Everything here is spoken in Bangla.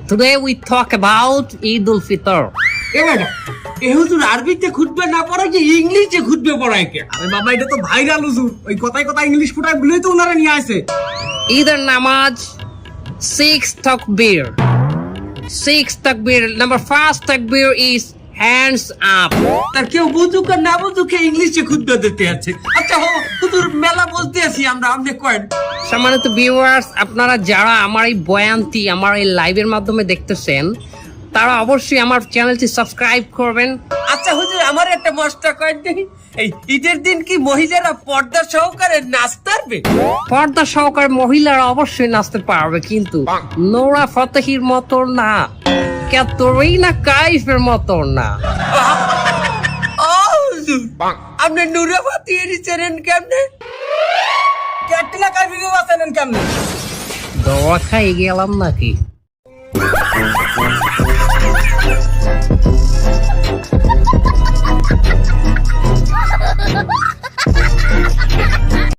Today we talk about Eid al-Fitr. এ ম্যাডাম এ হুজুর আরবিতে খুতবা না পড়ায় কি ইংলিশে খুতবে পড়ায় কে? আরে বাবা এটা তো ভাইরাল হুজুর, ওই কথায় কথায় ইংলিশ ফুটায় বলেই তো ওনারা নিয়ে আসে। Either namaz, 6 takbir. 6 takbir. Number 1 takbir is hands up. তার কেউ বুঝুক আর না বুঝুক ইংলিশে খুতবা দিতে আছে। আচ্ছা হুজুর মেলা বলতে আছি আমরা, আপনি কয়েন। সম্মানিত ভিউয়ার্স, আপনারা যারা আমার এই বয়ানটি আমার এই লাইভের মাধ্যমে দেখতেছেন তারা অবশ্যই আমার চ্যানেলটি সাবস্ক্রাইব করবেন। আচ্ছা হুজুর আমার একটা মশটা কয়েন দেখি, এই ঈদের দিন কি মহিলারা পর্দা সহকারে নাচতে পারবে? পর্দা সহকারে মহিলারা অবশ্যই নাচতে পারবে, কিন্তু নোরা ফতেহির মতো না, ক্যাটরিনা কাইফের মতো না। ও হুজুর আপনি নুরাবাতি এরি চেনেন কেমনে? ক্যাটরিনা কাইফকে বাঁচালেন কেমনে? দোয়া খাই গেলাম নাকি?